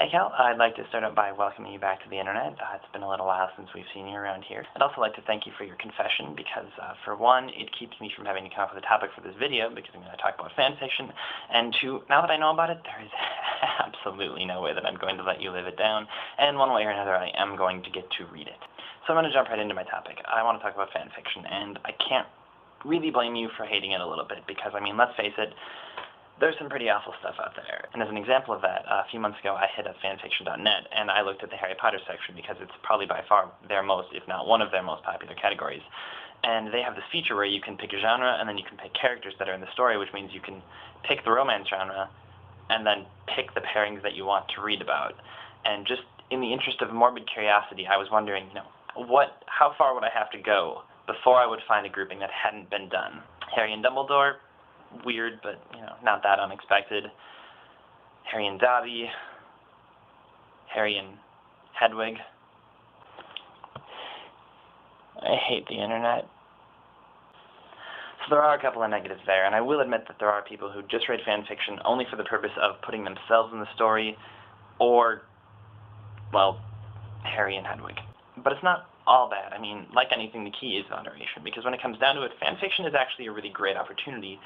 Hey Cal, I'd like to start out by welcoming you back to the internet. It's been a little while since we've seen you around here. I'd also like to thank you for your confession because, for one, it keeps me from having to come up with a topic for this video because I'm going to talk about fanfiction, and two, now that I know about it, there is absolutely no way that I'm going to let you live it down, and one way or another I am going to get to read it. So I'm going to jump right into my topic. I want to talk about fanfiction, and I can't really blame you for hating it a little bit because, I mean, let's face it, there's some pretty awful stuff out there. And as an example of that, a few months ago I hit up fanfiction.net and I looked at the Harry Potter section because it's probably by far their most, if not one of their most popular categories. And they have this feature where you can pick a genre and then you can pick characters that are in the story, which means you can pick the romance genre and then pick the pairings that you want to read about. And just in the interest of morbid curiosity, I was wondering, how far would I have to go before I would find a grouping that hadn't been done? Harry and Dumbledore? Weird, but, not that unexpected. Harry and Dobby. Harry and Hedwig. I hate the internet. So there are a couple of negatives there, and I will admit that there are people who just read fanfiction only for the purpose of putting themselves in the story, or, well, Harry and Hedwig. But it's not all bad. I mean, like anything, the key is moderation, because when it comes down to it, fanfiction is actually a really great opportunity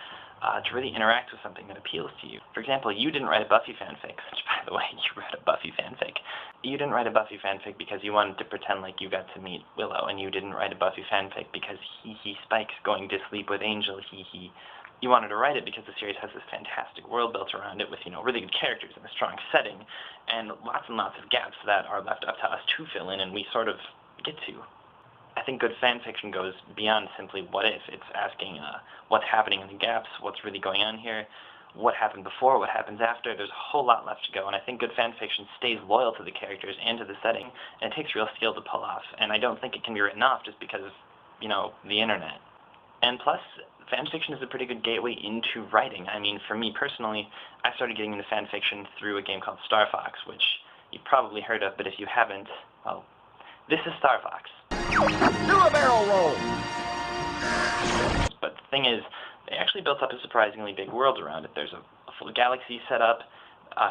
to really interact with something that appeals to you. For example, you didn't write a Buffy fanfic, which, by the way, you wrote a Buffy fanfic. You didn't write a Buffy fanfic because you wanted to pretend like you got to meet Willow, and you didn't write a Buffy fanfic because Spike's going to sleep with Angel, You wanted to write it because the series has this fantastic world built around it with, really good characters and a strong setting, and lots of gaps that are left up to us to fill in, and we sort of get to. I think good fan fiction goes beyond simply what if. It's asking what's happening in the gaps, what's really going on here, what happened before, what happens after. There's a whole lot left to go, and I think good fan fiction stays loyal to the characters and to the setting, and it takes real skill to pull off, and I don't think it can be written off just because of, the internet. And plus, fan fiction is a pretty good gateway into writing. I mean, for me personally, I started getting into fan fiction through a game called Star Fox, which you've probably heard of, but if you haven't, well, this is Star Fox. Do a barrel roll! But the thing is, they actually built up a surprisingly big world around it. There's a full galaxy set up.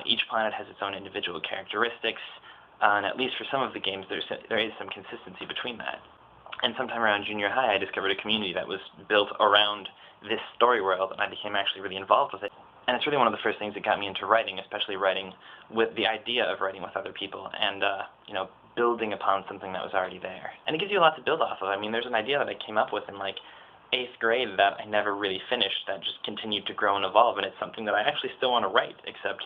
Each planet has its own individual characteristics, and at least for some of the games, there is some consistency between that. And sometime around junior high, I discovered a community that was built around this story world, and I became actually really involved with it. And it's really one of the first things that got me into writing, especially writing with the idea of writing with other people and, building upon something that was already there. And it gives you a lot to build off of. I mean, there's an idea that I came up with in, 8th grade that I never really finished that just continued to grow and evolve, and it's something that I actually still want to write, except,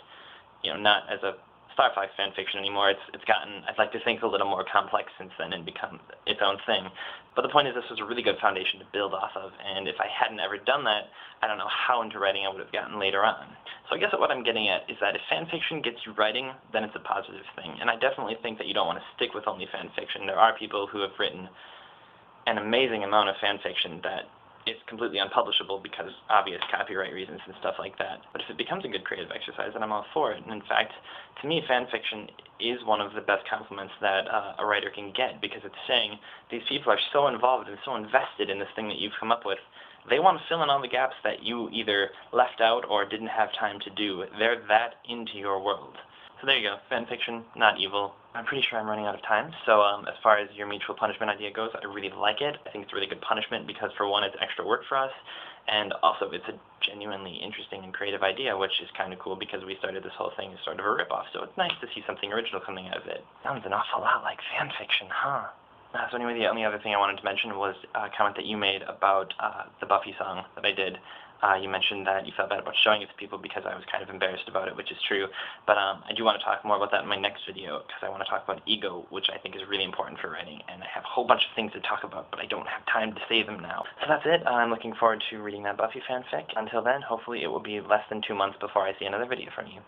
not as a Star Fox fan fiction anymore. It's gotten, I'd like to think, a little more complex since then and become its own thing. But the point is, this was a really good foundation to build off of, and if I hadn't ever done that, I don't know how into writing I would have gotten later on. So I guess what I'm getting at is that if fan fiction gets you writing, then it's a positive thing. And I definitely think that you don't want to stick with only fan fiction. There are people who have written an amazing amount of fan fiction that is completely unpublishable because obvious copyright reasons and stuff like that. But if it becomes a good creative exercise, then I'm all for it. And in fact, to me, fan fiction is one of the best compliments that a writer can get, because it's saying these people are so involved and so invested in this thing that you've come up with. They want to fill in all the gaps that you either left out or didn't have time to do. They're that into your world. So there you go, fan fiction, not evil. I'm pretty sure I'm running out of time, so as far as your mutual punishment idea goes, I really like it. I think it's a really good punishment because, for one, it's extra work for us, and also it's a genuinely interesting and creative idea, which is kind of cool because we started this whole thing as sort of a ripoff, so it's nice to see something original coming out of it. Sounds an awful lot like fan fiction, huh? So anyway, the only other thing I wanted to mention was a comment that you made about the Buffy song that I did. You mentioned that you felt bad about showing it to people because I was kind of embarrassed about it, which is true. But I do want to talk more about that in my next video, because I want to talk about ego, which I think is really important for writing. And I have a whole bunch of things to talk about, but I don't have time to say them now. So that's it. I'm looking forward to reading that Buffy fanfic. Until then, hopefully it will be less than 2 months before I see another video from you.